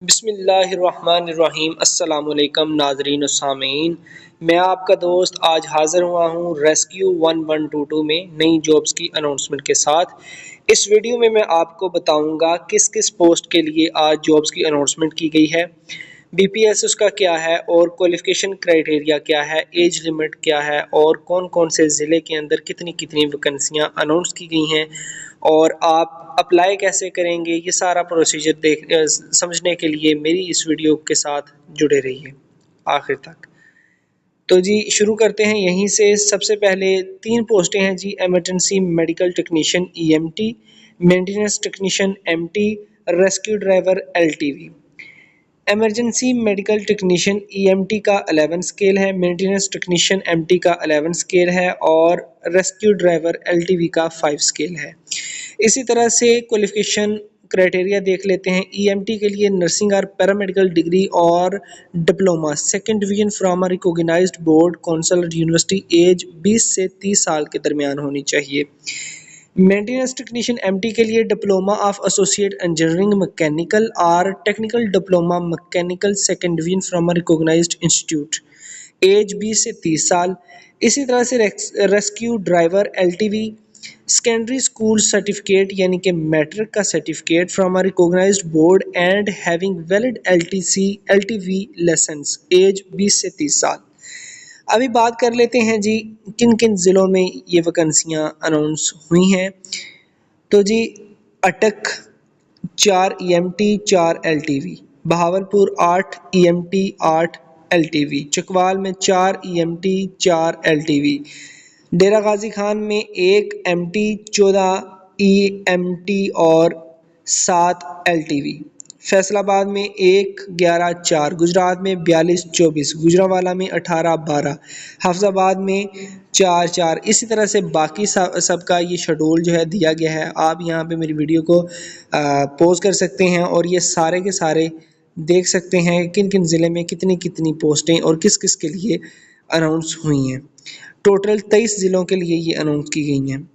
बिस्मिल्लाहिर्रहमानिर्रहीम अस्सलामुअलैकुम नाज़रीन और सामीन। मैं आपका दोस्त आज हाज़िर हुआ हूँ रेस्क्यू 1122 में नई जॉब्स की अनाउंसमेंट के साथ। इस वीडियो में मैं आपको बताऊंगा किस किस पोस्ट के लिए आज जॉब्स की अनाउंसमेंट की गई है, बीपीएस उसका क्या है और क्वालिफिकेशन क्राइटेरिया क्या है, एज लिमिट क्या है और कौन कौन से ज़िले के अंदर कितनी कितनी वैकेंसियाँ अनाउंस की गई हैं और आप अप्लाई कैसे करेंगे, ये सारा प्रोसीजर समझने के लिए मेरी इस वीडियो के साथ जुड़े रहिए आखिर तक। तो जी शुरू करते हैं यहीं से। सबसे पहले तीन पोस्टें हैं जी, emergency medical technician EMT, maintenance technician MT, rescue driver LTV. Emergency medical technician EMT का 11 स्केल है, मेंटेनेंस टेक्नीशियन एमटी का 11 स्केल है और रेस्क्यू ड्राइवर एलटीवी का 5 स्केल है। इसी तरह से क्वालिफिकेशन क्राइटेरिया देख लेते हैं। ईएमटी के लिए नर्सिंग और पैरामेडिकल डिग्री और diploma second division from a recognised board council university, age 20 से 30 साल के दरमियान होनी चाहिए। मेंटेनेंस टेक्नीशियन एमटी के लिए diploma of associate engineering mechanical और technical diploma mechanical second division from a recognised institute, age 20 से 30 साल। इसी तरह से rescue driver LTV secondary school certificate यानी कि मैट्रिक का certificate from a recognised board and having valid LTC LTV licence, age 20 से 30 साल। अभी बात कर लेते हैं जी किन किन ज़िलों में ये वैकेंसियाँ अनाउंस हुई हैं। तो जी अटक 4 EMT 4 LTV, Bahawalpur 8 EMT 8 LTV, Chakwal में 4 ईएमटी 4 एलटीवी, डेरा गाजी खान में 1 एमटी 14 ईएमटी और 7 एलटीवी, फैसलाबाद में 1 11 4, गुजरात में 42 24, गुजरांवाला में 18 12, हाफिजाबाद में 4 4। इसी तरह से बाकी सबका ये शेड्यूल जो है दिया गया है। आप यहाँ पे मेरी वीडियो को पॉज कर सकते हैं और ये सारे के सारे देख सकते हैं किन किन ज़िले में कितनी कितनी पोस्टें और किस किस के लिए अनाउंस हुई हैं। टोटल 23 ज़िलों के लिए ये अनाउंस की गई हैं।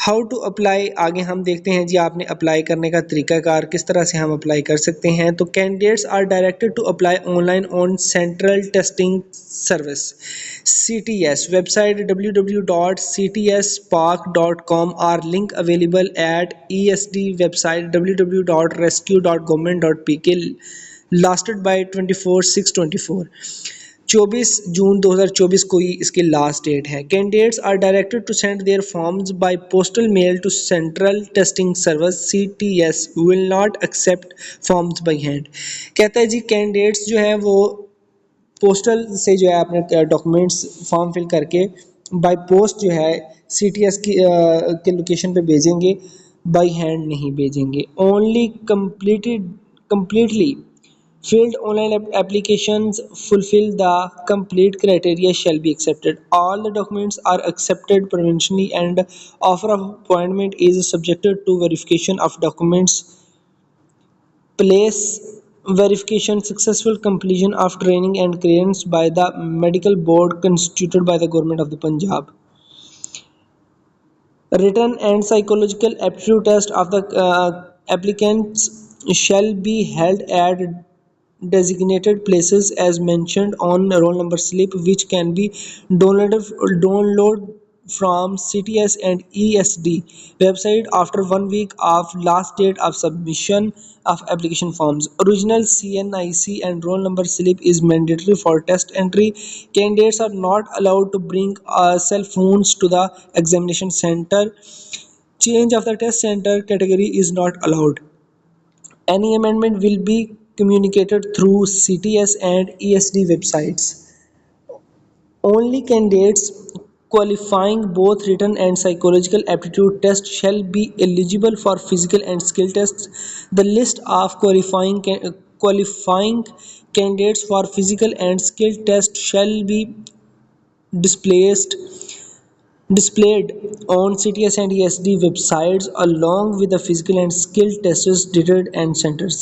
हाउ टू अप्लाई, आगे हम देखते हैं जी आपने अप्लाई करने का तरीकाकार किस तरह से हम अप्लाई कर सकते हैं। तो candidates are directed to apply online on central testing service CTS website www.ctspark.com और link available at ESD website www.rescue.government.pk last date by 24/6/24। 24 जून 2024 को ही इसकी लास्ट डेट है। Candidates are directed to send their forms by postal mail to central testing service CTS will not accept forms by hand. कहता है जी candidates जो है वो पोस्टल से जो है अपने डॉक्यूमेंट्स फॉर्म फिल करके बाय पोस्ट जो है CTS के लोकेशन पे भेजेंगे, बाय हैंड नहीं भेजेंगे। Only completely filled online applications fulfill the complete criteria shall be accepted. All the documents are accepted provisionally and offer of appointment is subjected to verification of documents, place verification, successful completion of training and clearance by the medical board constituted by the government of the Punjab. Written and psychological aptitude test of the applicants shall be held at designated places as mentioned on roll number slip, which can be download from CTS and ESD website after 1 week of last date of submission of application forms. Original CNIC and roll number slip is mandatory for test entry. Candidates are not allowed to bring cell phones to the examination center. Change of the test center category is not allowed. Any amendment will be communicated through CTS and ESD websites. Only candidates qualifying both written and psychological aptitude tests shall be eligible for physical and skill tests. The list of qualifying candidates for physical and skill tests shall be displayed on CTS and ESD websites along with the physical and skill tests dated and centers.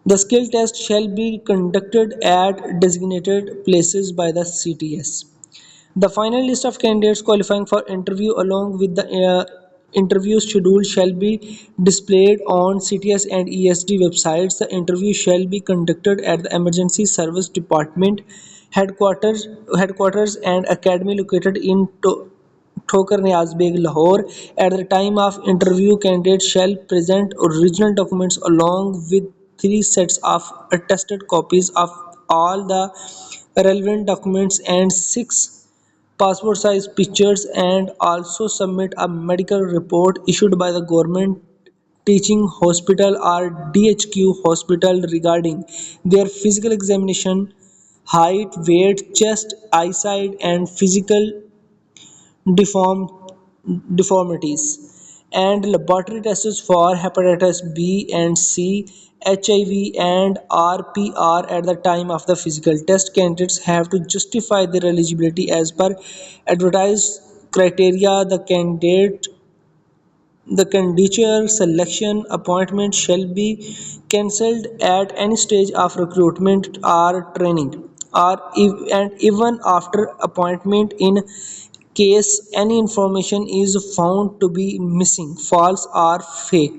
The skill test shall be conducted at designated places by the CTS. The final list of candidates qualifying for interview along with the interview schedule shall be displayed on CTS and ESD websites. The interview shall be conducted at the Emergency Service Department headquarters and academy located in Thokar Niaz Beg, Lahore. At the time of interview, candidates shall present original documents along with 3 sets of attested copies of all the relevant documents and 6 passport size pictures, and also submit a medical report issued by the government teaching hospital or DHQ hospital regarding their physical examination, height, weight, chest, eyesight, and physical deform deformities, and laboratory tests for hepatitis B and C, HIV, and RPR. At the time of the physical test, candidates have to justify their eligibility as per advertised criteria. The candidature selection appointment shall be cancelled at any stage of recruitment or training, and even after appointment in case any information is found to be missing, false, or fake.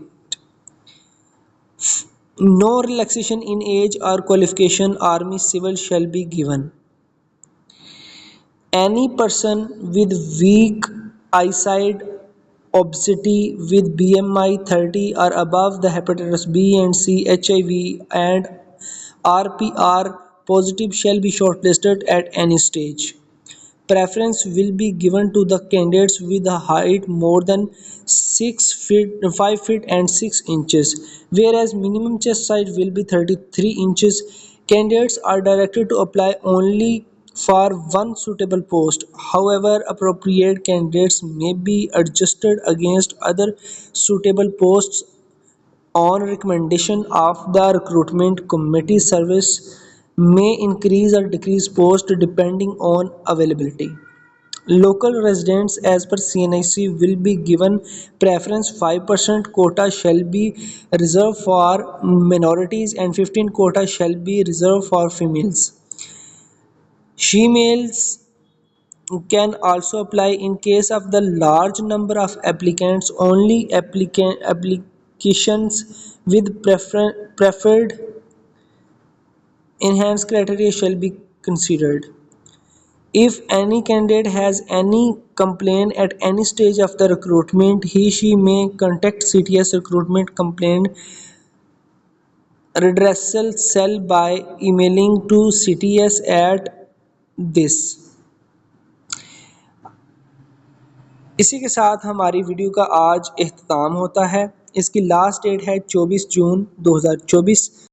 No relaxation in age or qualification. Army civil shall be given. Any person with weak eyesight, obesity, with BMI 30 or above, the hepatitis B and C, HIV, and RPR positive shall be shortlisted at any stage. Preference will be given to the candidates with a height more than 6 feet, 5 feet and 6 inches, whereas minimum chest size will be 33 inches. Candidates are directed to apply only for one suitable post. However, appropriate candidates may be adjusted against other suitable posts on recommendation of the recruitment committee. Service may increase or decrease post depending on availability. Local residents as per CNIC will be given preference. 5% quota shall be reserved for minorities and 15 quota shall be reserved for females. Females can also apply in case of the large number of applicants. Only applications with preferred enhanced criteria shall be considered. If any candidate has any complaint at any stage of the recruitment, she may contact CTS recruitment complaint redressal cell by emailing to CTS at this. इसी के साथ हमारी video का आज इख्तिताम होता है। इसकी last date है 24 जून 2024।